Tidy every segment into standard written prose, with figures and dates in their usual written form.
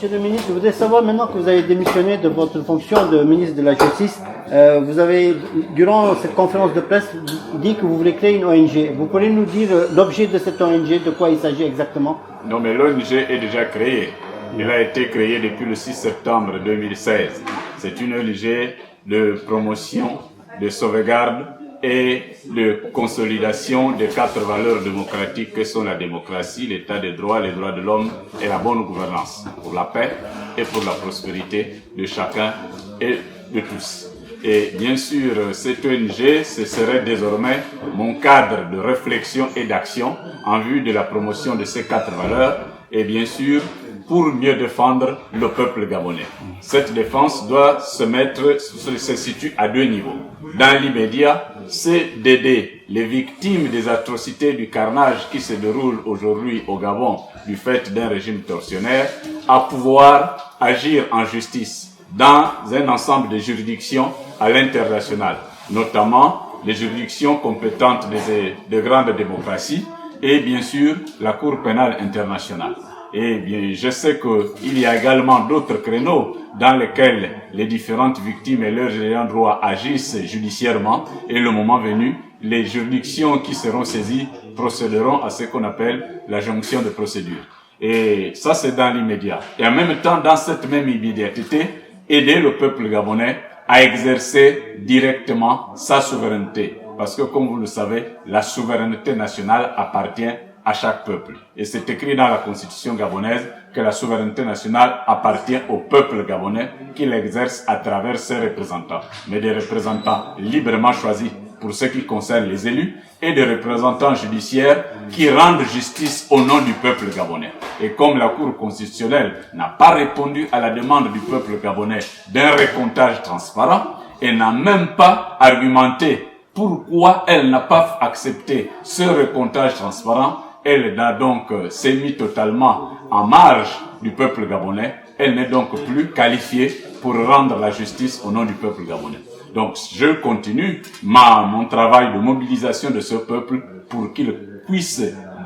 Monsieur le ministre, je voudrais savoir maintenant que vous avez démissionné de votre fonction de ministre de la Justice, vous avez, durant cette conférence de presse, dit que vous voulez créer une ONG. Vous pourriez nous dire l'objet de cette ONG, de quoi il s'agit exactement? Non, mais l'ONG est déjà créée. Elle a été créée depuis le 6 septembre 2016. C'est une ONG de promotion, de sauvegarde et de consolidation des 4 valeurs démocratiques que sont la démocratie, l'état de droit, les droits de l'homme et la bonne gouvernance, pour la paix et pour la prospérité de chacun et de tous. Et bien sûr, cette ONG, ce serait désormais mon cadre de réflexion et d'action en vue de la promotion de ces 4 valeurs et bien sûr pour mieux défendre le peuple gabonais. Cette défense doit se situe à 2 niveaux. Dans l'immédiat, c'est d'aider les victimes des atrocités du carnage qui se déroule aujourd'hui au Gabon du fait d'un régime tortionnaire à pouvoir agir en justice dans un ensemble de juridictions à l'international, notamment les juridictions compétentes de grandes démocraties et bien sûr la Cour pénale internationale. Et bien, je sais qu'il y a également d'autres créneaux dans lesquels les différentes victimes et leurs ayants droit agissent judiciairement et le moment venu, les juridictions qui seront saisies procéderont à ce qu'on appelle la jonction de procédure. Et ça, c'est dans l'immédiat. Et en même temps, dans cette même immédiateté, aider le peuple gabonais à exercer directement sa souveraineté. Parce que, comme vous le savez, la souveraineté nationale appartient à chaque peuple. Et c'est écrit dans la constitution gabonaise que la souveraineté nationale appartient au peuple gabonais qui l'exerce à travers ses représentants. Mais des représentants librement choisis pour ce qui concerne les élus et des représentants judiciaires qui rendent justice au nom du peuple gabonais. Et comme la Cour constitutionnelle n'a pas répondu à la demande du peuple gabonais d'un recomptage transparent et n'a même pas argumenté pourquoi elle n'a pas accepté ce recomptage transparent, elle a donc s'est mise totalement en marge du peuple gabonais. Elle n'est donc plus qualifiée pour rendre la justice au nom du peuple gabonais. Donc, je continue mon travail de mobilisation de ce peuple pour qu'il puisse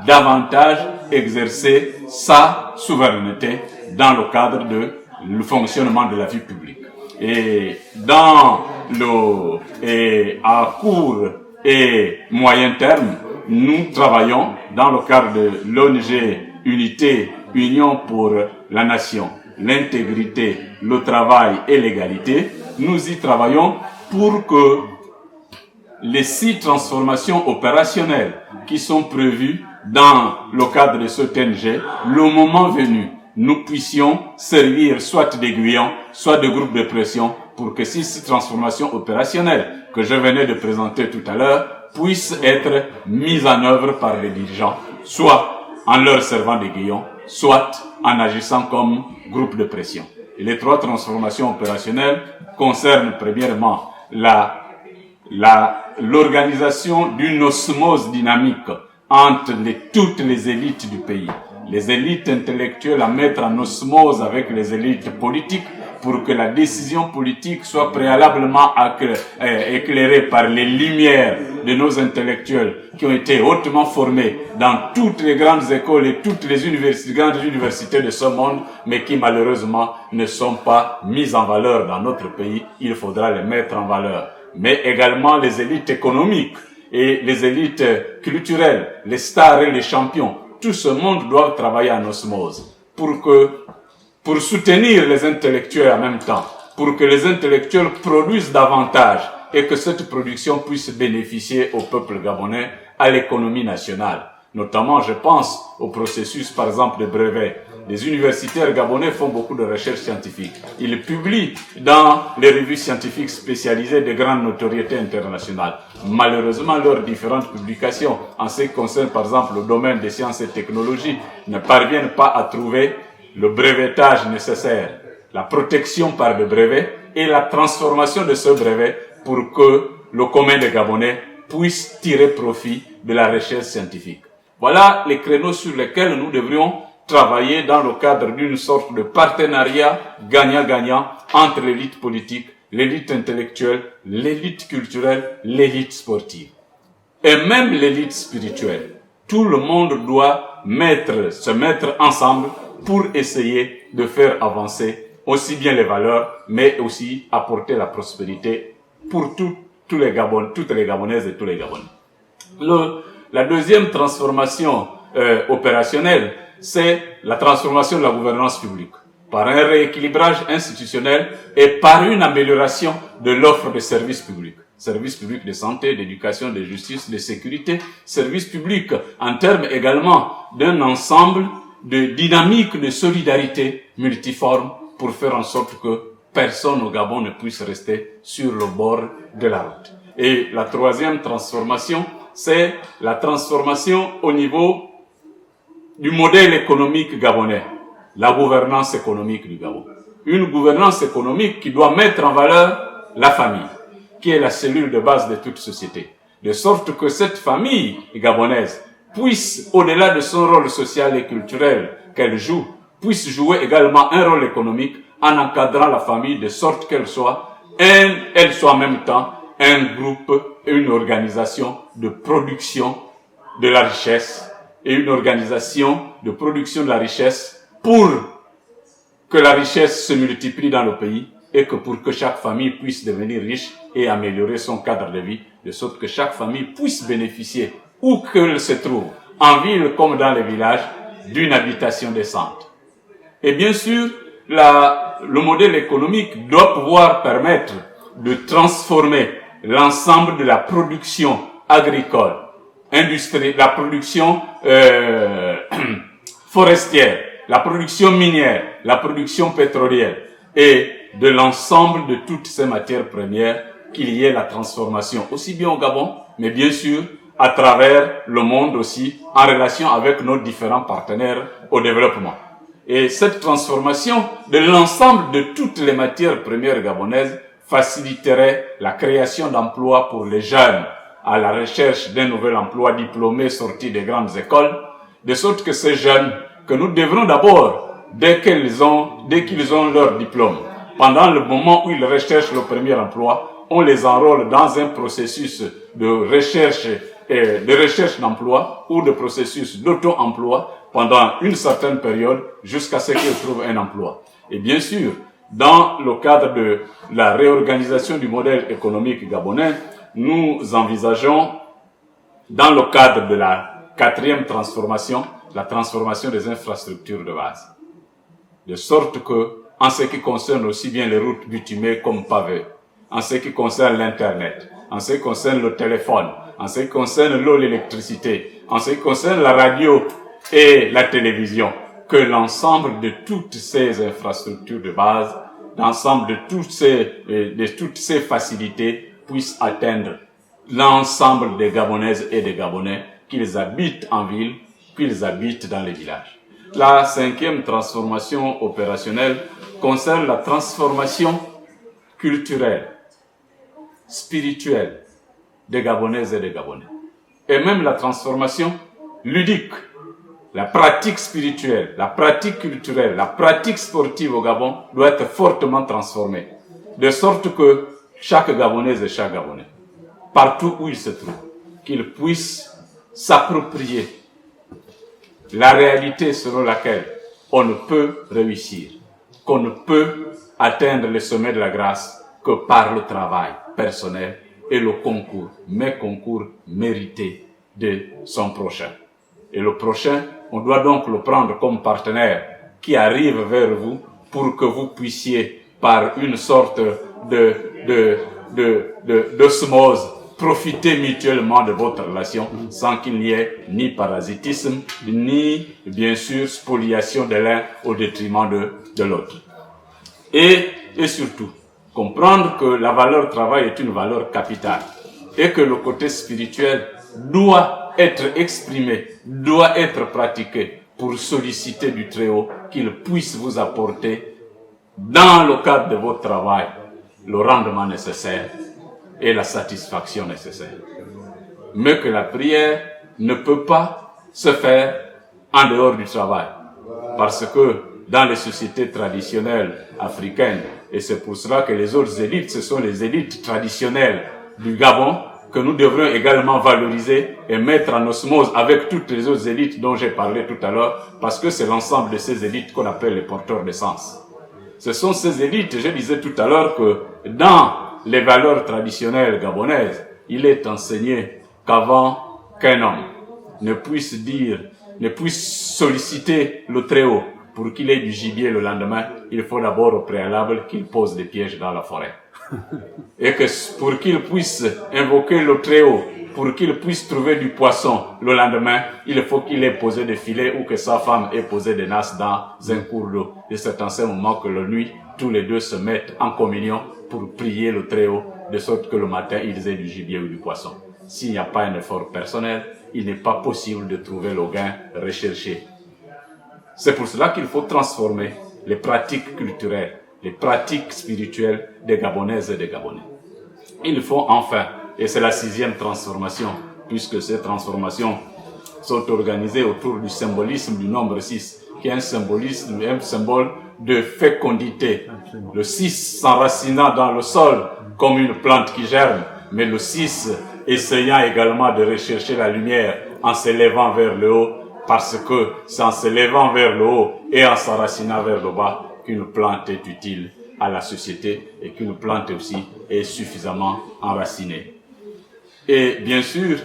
davantage exercer sa souveraineté dans le cadre le fonctionnement de la vie publique. Et à court et moyen terme, nous travaillons dans le cadre de l'ONG Unité, Union pour la Nation, l'intégrité, le travail et l'égalité. Nous y travaillons pour que les 6 transformations opérationnelles qui sont prévues dans le cadre de cette ONG, le moment venu, nous puissions servir soit d'aiguillon, soit de groupe de pression pour que ces transformations opérationnelles que je venais de présenter tout à l'heure puissent être mises en œuvre par les dirigeants, soit en leur servant d'aiguillon, soit en agissant comme groupe de pression. Et les 3 transformations opérationnelles concernent premièrement l'organisation d'une osmose dynamique entre toutes les élites du pays. Les élites intellectuelles à mettre en osmose avec les élites politiques pour que la décision politique soit préalablement éclairée par les lumières de nos intellectuels qui ont été hautement formés dans toutes les grandes écoles et toutes les grandes universités de ce monde, mais qui malheureusement ne sont pas mises en valeur dans notre pays. Il faudra les mettre en valeur. Mais également les élites économiques et les élites culturelles, les stars et les champions. Tout ce monde doit travailler en osmose pour soutenir les intellectuels en même temps, pour que les intellectuels produisent davantage et que cette production puisse bénéficier au peuple gabonais, à l'économie nationale. Notamment, je pense au processus, par exemple, de brevet. Les universitaires gabonais font beaucoup de recherches scientifiques. Ils publient dans les revues scientifiques spécialisées de grande notoriété internationale. Malheureusement, leurs différentes publications, en ce qui concerne, par exemple, le domaine des sciences et technologies, ne parviennent pas à trouver le brevetage nécessaire, la protection par le brevet et la transformation de ce brevet pour que le commun des Gabonais puisse tirer profit de la recherche scientifique. Voilà les créneaux sur lesquels nous devrions travailler dans le cadre d'une sorte de partenariat gagnant-gagnant entre l'élite politique, l'élite intellectuelle, l'élite culturelle, l'élite sportive et même l'élite spirituelle. Tout le monde doit se mettre ensemble pour essayer de faire avancer aussi bien les valeurs, mais aussi apporter la prospérité pour toutes les Gabonaises et tous les Gabonais. La deuxième transformation opérationnelle, c'est la transformation de la gouvernance publique par un rééquilibrage institutionnel et par une amélioration de l'offre de services publics. Services publics de santé, d'éducation, de justice, de sécurité, services publics en termes également d'un ensemble de dynamiques de solidarité multiforme pour faire en sorte que personne au Gabon ne puisse rester sur le bord de la route. Et la troisième transformation, c'est la transformation au niveau du modèle économique gabonais, la gouvernance économique du Gabon. Une gouvernance économique qui doit mettre en valeur la famille, qui est la cellule de base de toute société, de sorte que cette famille gabonaise puisse, au-delà de son rôle social et culturel qu'elle joue, puisse jouer également un rôle économique en encadrant la famille de sorte qu'elle soit en même temps un groupe et une organisation de production de la richesse et une organisation de production de la richesse pour que la richesse se multiplie dans le pays et que pour que chaque famille puisse devenir riche et améliorer son cadre de vie, de sorte que chaque famille puisse bénéficier, où qu'elle se trouve, en ville comme dans les villages, d'une habitation décente. Et bien sûr, le modèle économique doit pouvoir permettre de transformer l'ensemble de la production agricole, industrielle, la production forestière, la production minière, la production pétrolière et de l'ensemble de toutes ces matières premières, qu'il y ait la transformation aussi bien au Gabon, mais bien sûr à travers le monde aussi, en relation avec nos différents partenaires au développement. Et cette transformation de l'ensemble de toutes les matières premières gabonaises faciliterait la création d'emplois pour les jeunes à la recherche d'un nouvel emploi diplômés sortis des grandes écoles, de sorte que ces jeunes, que nous devrons d'abord, dès qu'ils ont leur diplôme, pendant le moment où ils recherchent le premier emploi, on les enrôle dans un processus de recherche d'emploi ou de processus d'auto-emploi pendant une certaine période jusqu'à ce qu'ils trouvent un emploi. Et bien sûr, dans le cadre de la réorganisation du modèle économique gabonais, nous envisageons, dans le cadre de la quatrième transformation, la transformation des infrastructures de base. De sorte que, en ce qui concerne aussi bien les routes bitumées comme pavées, en ce qui concerne l'Internet, en ce qui concerne le téléphone, en ce qui concerne l'eau, l'électricité, en ce qui concerne la radio et la télévision, que l'ensemble de toutes ces infrastructures de base, l'ensemble de toutes ces facilités puissent atteindre l'ensemble des Gabonaises et des Gabonais, qu'ils habitent en ville, qu'ils habitent dans les villages. La cinquième transformation opérationnelle concerne la transformation culturelle, spirituelle des Gabonaises et des Gabonais. Et même la transformation ludique, la pratique spirituelle, la pratique culturelle, la pratique sportive au Gabon doit être fortement transformée. De sorte que chaque Gabonaise et chaque Gabonais, partout où il se trouve, qu'il puisse s'approprier la réalité selon laquelle on ne peut réussir, qu'on ne peut atteindre le sommet de la grâce que par le travail personnel et le concours mérité de son prochain. Et le prochain, on doit donc le prendre comme partenaire qui arrive vers vous pour que vous puissiez, par une sorte d'osmose, profiter mutuellement de votre relation sans qu'il n'y ait ni parasitisme, ni, bien sûr, spoliation de l'un au détriment de l'autre. Et surtout, comprendre que la valeur travail est une valeur capitale et que le côté spirituel doit être exprimé, doit être pratiqué pour solliciter du Très-Haut qu'il puisse vous apporter dans le cadre de votre travail le rendement nécessaire et la satisfaction nécessaire. Mais que la prière ne peut pas se faire en dehors du travail. Parce que dans les sociétés traditionnelles africaines, et c'est pour cela que les autres élites, ce sont les élites traditionnelles du Gabon, que nous devrions également valoriser et mettre en osmose avec toutes les autres élites dont j'ai parlé tout à l'heure, parce que c'est l'ensemble de ces élites qu'on appelle les porteurs d'essence. Ce sont ces élites, je disais tout à l'heure que dans les valeurs traditionnelles gabonaises, il est enseigné qu'avant qu'un homme ne puisse solliciter le Très-Haut pour qu'il ait du gibier le lendemain, il faut d'abord au préalable qu'il pose des pièges dans la forêt. Et que pour qu'il puisse invoquer le Très-Haut, pour qu'il puisse trouver du poisson le lendemain, il faut qu'il ait posé des filets ou que sa femme ait posé des nasses dans un cours d'eau. Et c'est en ce moment que la nuit, tous les deux se mettent en communion pour prier le Très-Haut, de sorte que le matin, ils aient du gibier ou du poisson. S'il n'y a pas un effort personnel, il n'est pas possible de trouver le gain recherché. C'est pour cela qu'il faut transformer les pratiques culturelles, les pratiques spirituelles des Gabonaises et des Gabonais. Il faut enfin, et c'est la 6e transformation, puisque ces transformations sont organisées autour du symbolisme du nombre 6, qui est un symbole de fécondité. Le 6 s'enracinant dans le sol comme une plante qui germe, mais le 6 essayant également de rechercher la lumière en s'élevant vers le haut, parce que c'est en s'élevant vers le haut et en s'enracinant vers le bas qu'une plante est utile à la société et qu'une plante aussi est suffisamment enracinée. Et bien sûr,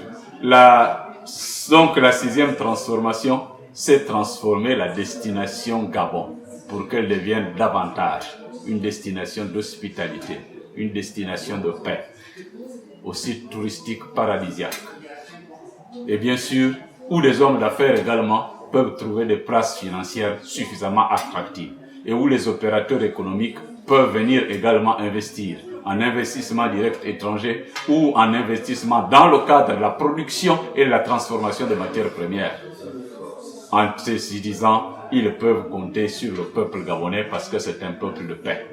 donc la 6e transformation, c'est transformer la destination Gabon pour qu'elle devienne davantage une destination d'hospitalité, une destination de paix, aussi touristique paradisiaque. Et bien sûr, où les hommes d'affaires également peuvent trouver des places financières suffisamment attractives et où les opérateurs économiques peuvent venir également investir en investissement direct étranger ou en investissement dans le cadre de la production et de la transformation des matières premières. En ceci disant, ils peuvent compter sur le peuple gabonais parce que c'est un peuple de paix.